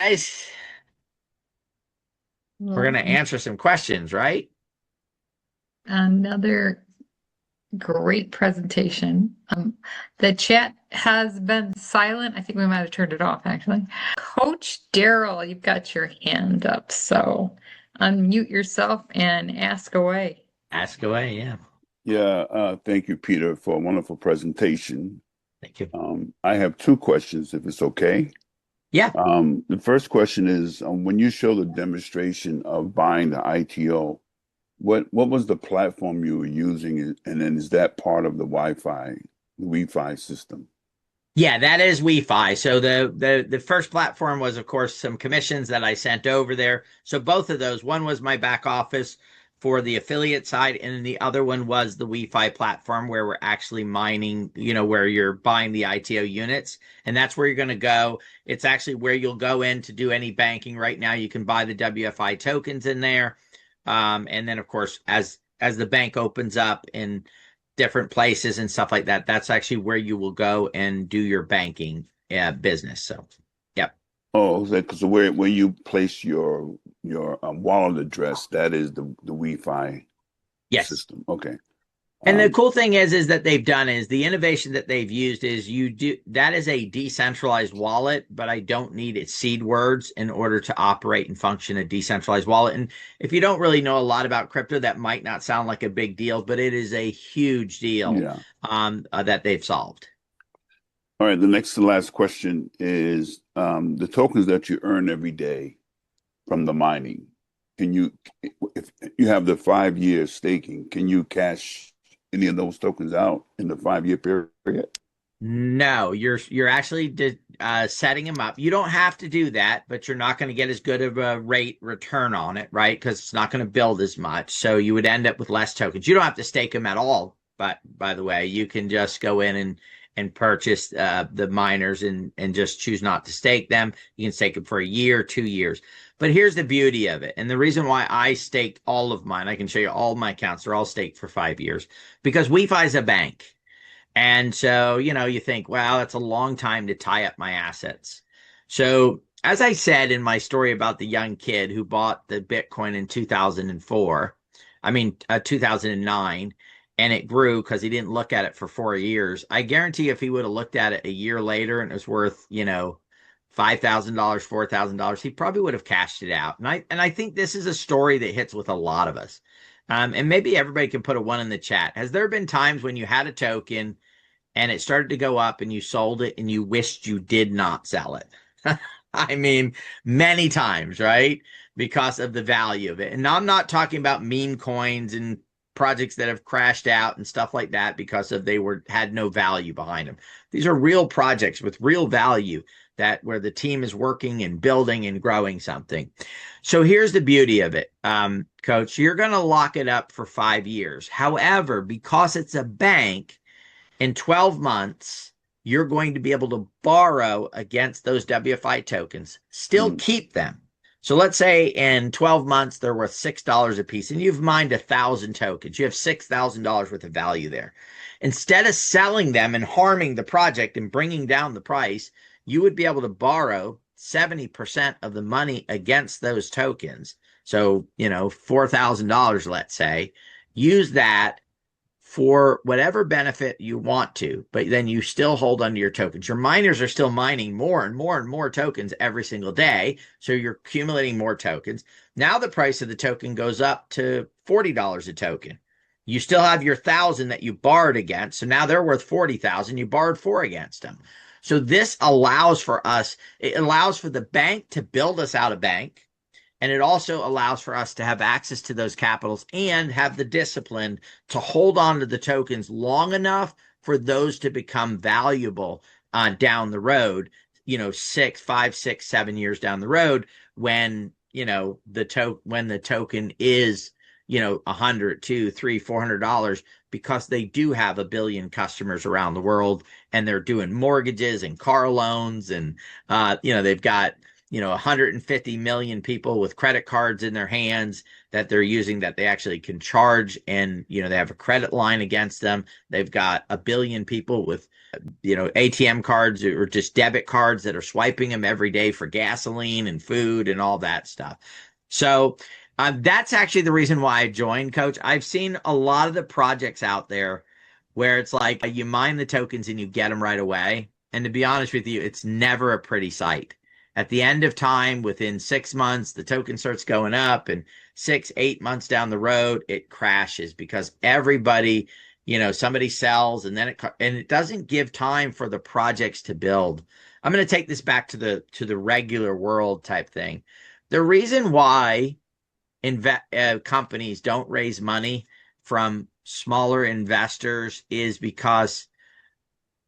Guys, we're Well, going to answer some questions, right? another great presentation. The chat has been silent. I think we might have turned it off actually. Coach Daryl, you've got your hand up, so unmute yourself and ask away. Ask away. Yeah. Yeah, thank you, Peter, for a wonderful presentation. Thank you. I have two questions, if it's okay. Yeah. The first question is, when you show the demonstration of buying the ITO, what was the platform you were using, and then is that part of the Wi-Fi system? Yeah, that is WeFi. So the first platform was, of course, some commissions that I sent over there. So both of those, one was my back office for the affiliate side, and then the other one was the WeFi platform where we're actually mining, where you're buying the ITO units, and that's where you're going to go. It's actually where you'll go in to do any banking. Right now, you can buy the WFI tokens in there, and then of course, as the bank opens up and different places and stuff like that, that's actually where you will go and do your banking business. So, yep. Oh, because where you place your wallet address, that is the Wi-Fi Yes. system. Okay. And the Um, cool thing is that they've done is the innovation that they've used is you do that is a decentralized wallet, but I don't need its seed words in order to operate and function a decentralized wallet. And if you don't really know a lot about crypto, that might not sound like a big deal, but it is a huge deal yeah. that they've solved. All right. The next to last question is the tokens that you earn every day from the mining. Can you, if you have the 5 year staking, can you cash any of those tokens out in the 5 year period? No, you're actually setting them up. You don't have to do that, but you're not going to get as good of a rate return on it, right? Because it's not going to build as much. So you would end up with less tokens. You don't have to stake them at all. But by the way, you can just go in and purchase the miners and just choose not to stake them. You can stake them for a year, 2 years. But here's the beauty of it, and the reason why I staked all of mine. I can show you all my accounts. They're all staked for 5 years because WeFi is a bank. And so, you think, wow, that's a long time to tie up my assets. So, as I said in my story about the young kid who bought the Bitcoin in 2004, 2009, and it grew because he didn't look at it for 4 years. I guarantee if he would have looked at it a year later and it was worth, $5,000, $4,000, he probably would have cashed it out. And I think this is a story that hits with a lot of us. And maybe everybody can put a one in the chat. Has there been times when you had a token and it started to go up and you sold it and you wished you did not sell it? I mean, many times, right? Because of the value of it. And I'm not talking about meme coins and projects that have crashed out and stuff like that because of they had no value behind them. These are real projects with real value that where the team is working and building and growing something. So here's the beauty of it, Coach. You're going to lock it up for 5 years. However, because it's a bank, in 12 months, you're going to be able to borrow against those WFI tokens, still Mm, keep them. So let's say in 12 months, they're worth $6 a piece, and you've mined 1,000 tokens. You have $6,000 worth of value there. Instead of selling them and harming the project and bringing down the price, you would be able to borrow 70% of the money against those tokens. So, $4,000, let's say, use that for whatever benefit you want to, but then you still hold onto your tokens. Your miners are still mining more and more and more tokens every single day. So you're accumulating more tokens. Now the price of the token goes up to $40 a token. You still have your 1,000 that you borrowed against. So now they're worth 40,000. You borrowed four against them. So this allows for us, it allows for the bank to build us out a bank, and it also allows for us to have access to those capitals and have the discipline to hold on to the tokens long enough for those to become valuable down the road, 5, 6, 7 years down the road when, when the token is, 100, 2, 3, $400, because they do have a billion customers around the world and they're doing mortgages and car loans and, they've got 150 million people with credit cards in their hands that they're using that they actually can charge, and they have a credit line against them. They've got a billion people with ATM cards or just debit cards that are swiping them every day for gasoline and food and all that stuff. So that's actually the reason why I joined, Coach. I've seen a lot of the projects out there where it's like you mine the tokens and you get them right away. And to be honest with you, it's never a pretty sight. At the end of time, within 6 months, the token starts going up, and 6, 8 months down the road, it crashes because everybody, somebody sells, and then it doesn't give time for the projects to build. I'm going to take this back to the regular world type thing. The reason why companies don't raise money from smaller investors is because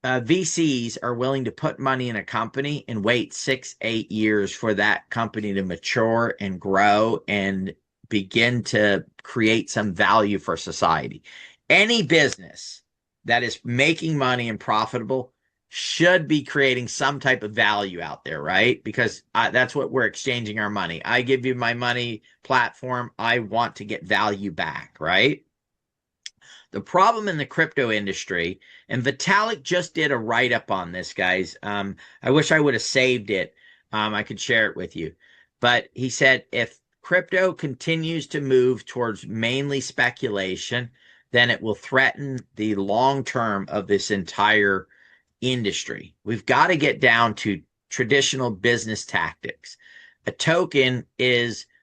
VCs are willing to put money in a company and wait 6, 8 years for that company to mature and grow and begin to create some value for society. Any business that is making money and profitable should be creating some type of value out there, right? Because that's what we're exchanging our money. I give you my money platform. I want to get value back, right? The problem in the crypto industry, and Vitalik just did a write-up on this, guys. I wish I would have saved it. I could share it with you. But he said if crypto continues to move towards mainly speculation, then it will threaten the long term of this entire industry. We've got to get down to traditional business tactics. A token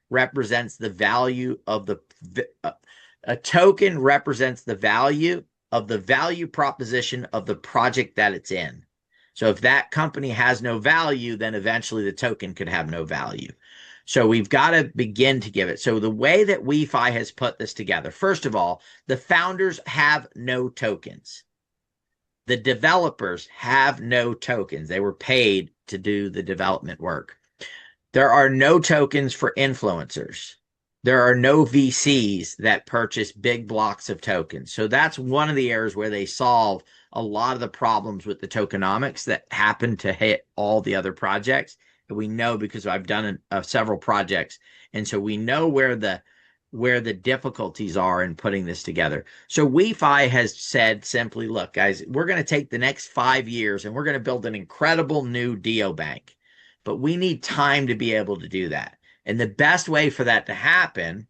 represents the value of a token represents the value proposition of the project that it's in. So if that company has no value, then eventually the token could have no value. So we've got to begin to give it. So the way that WeFi has put this together, first of all, the founders have no tokens. The developers have no tokens. They were paid to do the development work. There are no tokens for influencers. There are no VCs that purchase big blocks of tokens. So that's one of the areas where they solve a lot of the problems with the tokenomics that happen to hit all the other projects. And we know because I've done several projects. And so we know where the difficulties are in putting this together. So WeFi has said simply, look, guys, we're going to take the next 5 years and we're going to build an incredible new neobank. But we need time to be able to do that. And the best way for that to happen,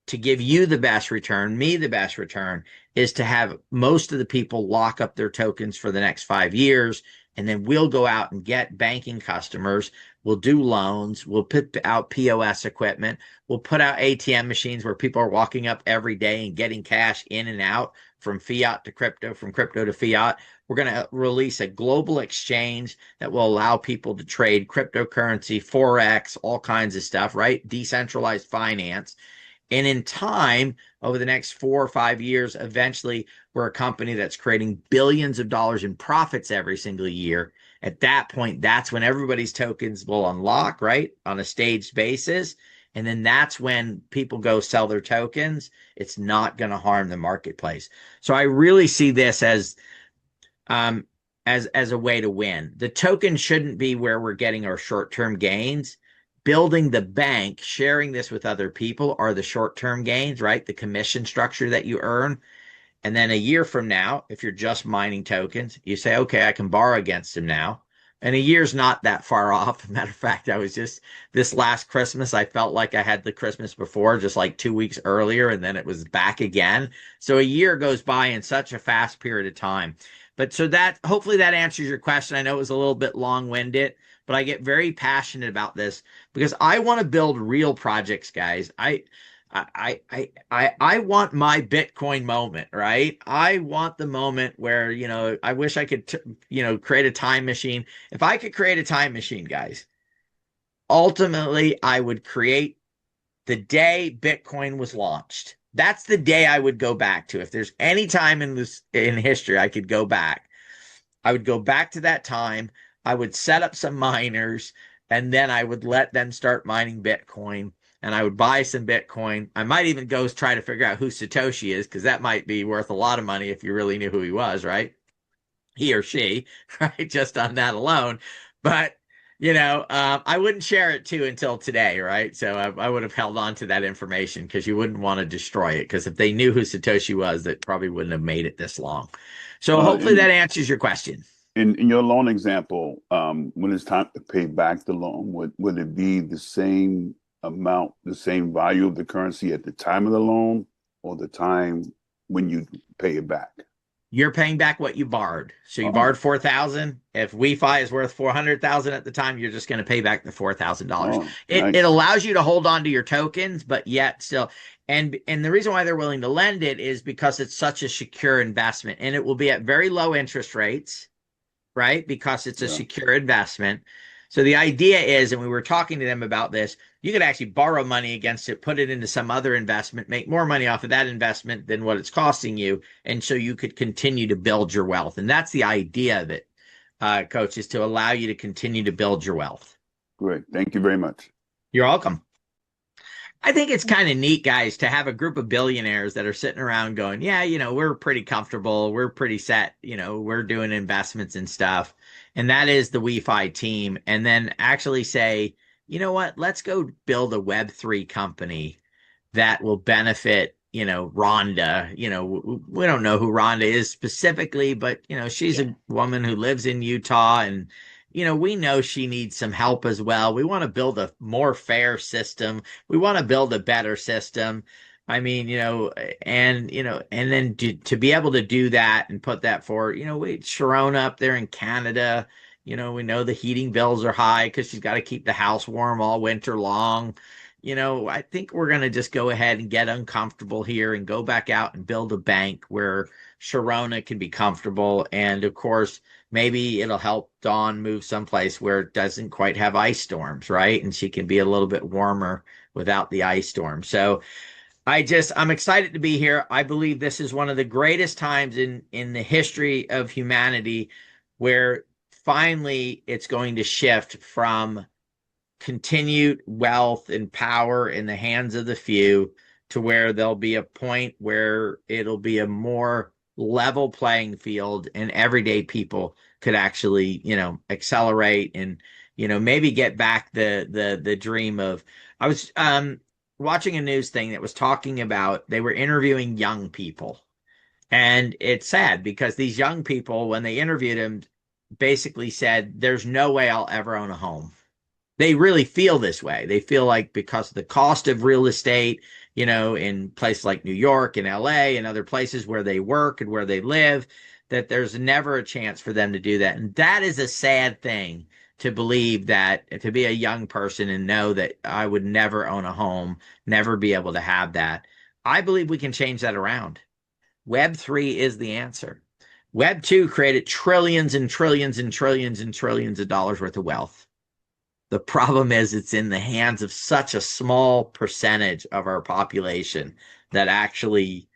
to give you the best return, me the best return, is to have most of the people lock up their tokens for the next 5 years. And then we'll go out and get banking customers. We'll do loans. We'll put out POS equipment. We'll put out ATM machines where people are walking up every day and getting cash in and out from fiat to crypto, from crypto to fiat. We're going to release a global exchange that will allow people to trade cryptocurrency, Forex, all kinds of stuff, right? Decentralized finance. And in time, over the next 4 or 5 years, eventually we're a company that's creating billions of dollars in profits every single year. At that point, that's when everybody's tokens will unlock, right? On a staged basis. And then that's when people go sell their tokens. It's not going to harm the marketplace. So I really see this as a way to win. The token shouldn't be where we're getting our short-term gains. Building the bank, sharing this with other people are the short-term gains, right? The commission structure that you earn. And then a year from now, if you're just mining tokens, you say, okay, I can borrow against them now. And a year's not that far off. Matter of fact, I was just this last Christmas, I felt like I had the Christmas before, just like 2 weeks earlier, and then it was back again. So a year goes by in such a fast period of time. But so that hopefully that answers your question. I know it was a little bit long-winded, but I get very passionate about this because I want to build real projects, guys. I want my Bitcoin moment, right? I want the moment where, I wish I could, create a time machine. If I could create a time machine, guys, ultimately I would create the day Bitcoin was launched. That's the day I would go back to. If there's any time in history I could go back, I would go back to that time. I would set up some miners and then I would let them start mining Bitcoin. And I would buy some Bitcoin. I might even go try to figure out who Satoshi is, because that might be worth a lot of money if you really knew who he was, right? He or she, right? Just on that alone. But I wouldn't share it too until today, right? So I would have held on to that information because you wouldn't want to destroy it. Because if they knew who Satoshi was, that probably wouldn't have made it this long. So hopefully that In answers your question. in your loan example, when it's time to pay back the loan, would it be the same amount, the same value of the currency at the time of the loan, or the time when you pay it back? You're paying back what you borrowed. So you Oh, borrowed 4,000. If WeFi is worth 400,000 at the time, you're just going to pay back the $4,000. oh, It nice. allows you to hold on to your tokens, but yet still, and the reason why they're willing to lend it is because it's such a secure investment, and it will be at very low interest rates, right? Because it's a Yeah, secure investment. So the idea is, and we were talking to them about this, you could actually borrow money against it, put it into some other investment, make more money off of that investment than what it's costing you. And so you could continue to build your wealth. And that's the idea of it, Coach, is to allow you to continue to build your wealth. great. Thank you very much. You're welcome. I think it's kind of neat, guys, to have a group of billionaires that are sitting around going, yeah, we're pretty comfortable. We're pretty set. We're doing investments and stuff. And that is the WeFi team. And then actually say, you know what? Let's go build a Web3 company that will benefit, Rhonda. We don't know who Rhonda is specifically, but, she's Yeah. a woman who lives in Utah and we know she needs some help as well. We want to build a more fair system. We want to build a better system. I mean, and then to be able to do that and put that forward, Sharona up there in Canada, we know the heating bills are high because she's got to keep the house warm all winter long. I think we're going to just go ahead and get uncomfortable here and go back out and build a bank where Sharona can be comfortable. And of course, maybe it'll help Dawn move someplace where it doesn't quite have ice storms, right? And she can be a little bit warmer without the ice storm. So I'm excited to be here. I believe this is one of the greatest times in the history of humanity where finally it's going to shift from continued wealth and power in the hands of the few to where there'll be a point where it'll be a more level playing field and everyday people could actually, accelerate and, maybe get back the dream of I was watching a news thing that was talking about they were interviewing young people. And it's sad because these young people, when they interviewed them, basically said, there's no way I'll ever own a home. They really feel this way. They feel like because of the cost of real estate, in places like New York and LA and other places where they work and where they live, that there's never a chance for them to do that. And that is a sad thing to believe that to be a young person and know that I would never own a home, never be able to have that. I believe we can change that around. Web3 is the answer. Web2 created trillions and trillions and trillions and trillions of dollars worth of wealth. The problem is it's in the hands of such a small percentage of our population that actually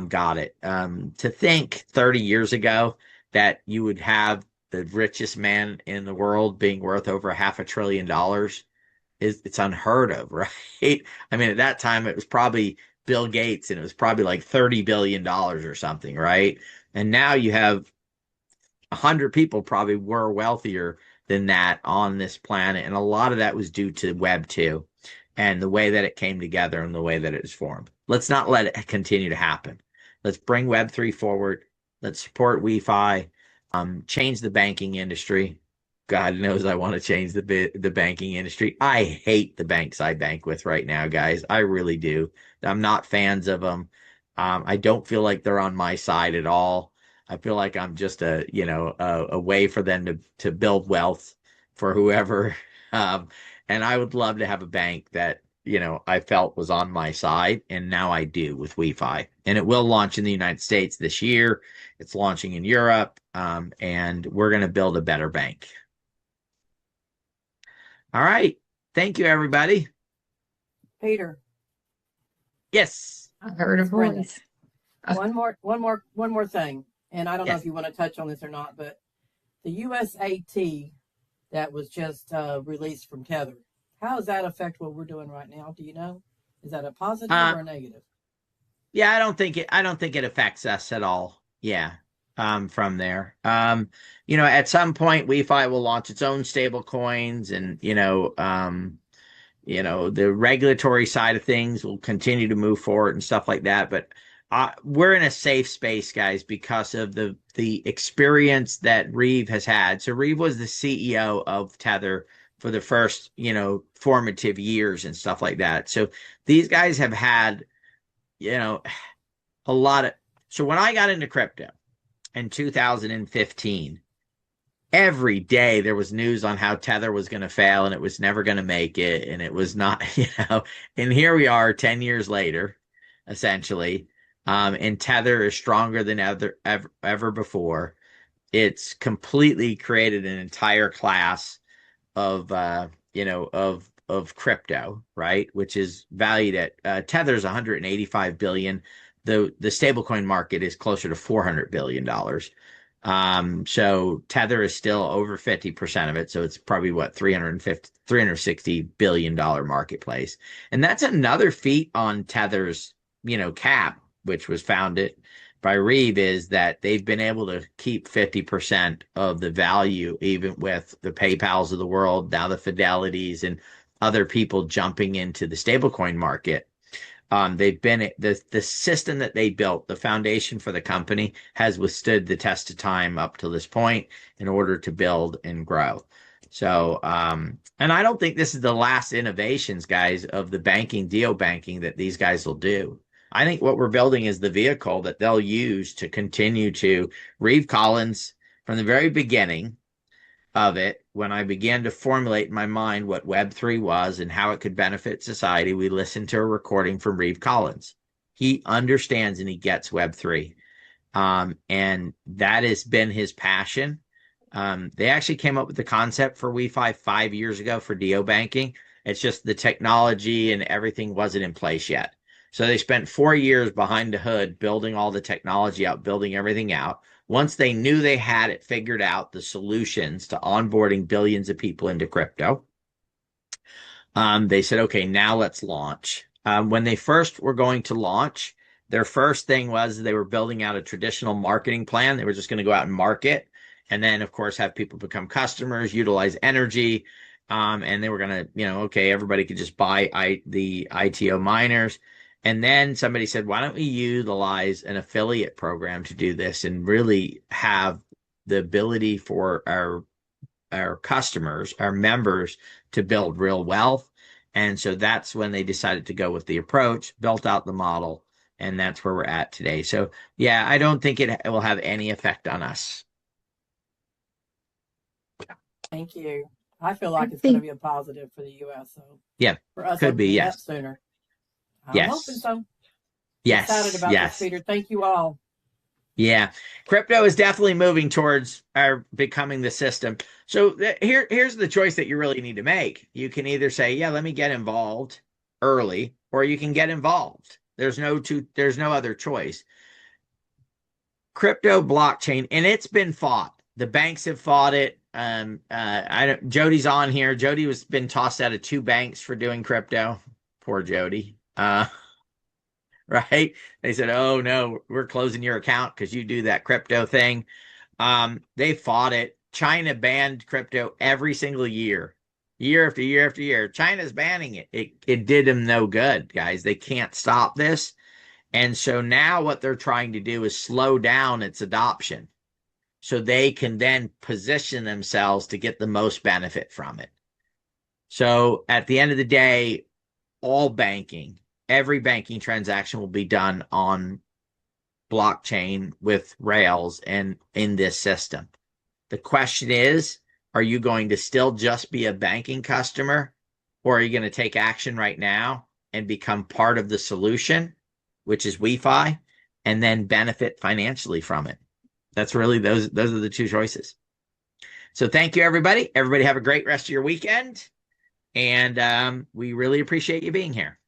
got it. To think 30 years ago that you would have the richest man in the world being worth over $500 billion it's unheard of, right? I mean, at that time it was probably Bill Gates and it was probably like $30 billion or something, right? And now you have 100 people probably were wealthier than that on this planet. And a lot of that was due to Web 2 and the way that it came together and the way that it was formed. Let's not let it continue to happen. Let's bring Web 3 forward. Let's support WeFi, change the banking industry. God knows I want to change the banking industry. I hate the banks I bank with right now, guys. I really do. I'm not fans of them. I don't feel like they're on my side at all. I feel like I'm just a way for them to build wealth for whoever. And I would love to have a bank that, I felt was on my side. And now I do with WeFi. And it will launch in the United States this year. It's launching in Europe. And we're going to build a better bank. All right. Thank you, everybody. Peter, Yes. I heard a it's Brenda. voice. One more thing, and I don't know Yes. if you want to touch on this or not, but the USAT that was just released from Tether, how does that affect what we're doing right now? Do you know? Is that a positive or a negative? Yeah, I don't think it affects us at all. Yeah. from there. At some point, WeFi will launch its own stable coins, and the regulatory side of things will continue to move forward and stuff like that. But we're in a safe space, guys, because of the experience that Reeve has had. So Reeve was the CEO of Tether for the first, formative years and stuff like that. So these guys have had, a lot of. So when I got into crypto in 2015, every day there was news on how Tether was going to fail and it was never going to make it. And it was not, and here we are 10 years later, essentially. And Tether is stronger than ever before. It's completely created an entire class of, of crypto, right? Which is valued at, Tether's 185 billion. The stablecoin market is closer to $400 billion. So Tether is still over 50% of it. So it's probably what, $360 billion marketplace. And that's another feat on Tether's, cap, which was founded by Reeve, is that they've been able to keep 50% of the value, even with the PayPals of the world, now the Fidelities and other people jumping into the stablecoin market. They've been the system that they built, the foundation for the company, has withstood the test of time up to this point in order to build and grow. So, and I don't think this is the last innovations, guys, of the banking that these guys will do. I think what we're building is the vehicle that they'll use to continue to. Reeve Collins, from the very beginning of it, when I began to formulate in my mind what Web3 was and how it could benefit society, we listened to a recording from Reeve Collins. He understands and he gets Web3. And that has been his passion. They actually came up with the concept for WeFi 5 years ago for DO banking. It's just the technology and everything wasn't in place yet. So they spent 4 years behind the hood building all the technology out, building everything out. Once they knew they had it figured out, the solutions to onboarding billions of people into crypto, they said, okay, now let's launch. When they first were going to launch, their first thing was they were building out a traditional marketing plan. They were just going to go out and market, and then, of course, have people become customers, utilize energy, and they were going to, okay, everybody could just buy the ITO miners. And then somebody said, why don't we utilize an affiliate program to do this and really have the ability for our customers, our members, to build real wealth? And so that's when they decided to go with the approach, built out the model, and that's where we're at today. So, yeah, I don't think it will have any effect on us. Thank you. I feel like it's going to be a positive for the U.S. So yeah, for us, could be, yes, sooner. I'm yes, hoping so. Yes, excited about yes. this, Peter. Thank you all. Yeah, crypto is definitely moving towards our becoming the system. So here's the choice that you really need to make. You can either say, yeah, let me get involved early, or you can get involved. There's no other choice. Crypto blockchain, and it's been fought. The banks have fought it. Jody's on here. Jody was been tossed out of 2 banks for doing crypto. Poor Jody. Right? They said, oh no, we're closing your account because you do that crypto thing. They fought it. China banned crypto every single year after year after year. China's banning it. It did them no good, guys. They can't stop this. And so now what they're trying to do is slow down its adoption so they can then position themselves to get the most benefit from it. So at the end of the day, every banking transaction will be done on blockchain with Rails and in this system. The question is, are you going to still just be a banking customer, or are you going to take action right now and become part of the solution, which is WeFi, and then benefit financially from it? That's really, those are the 2 choices. So thank you, everybody. Everybody have a great rest of your weekend. And we really appreciate you being here.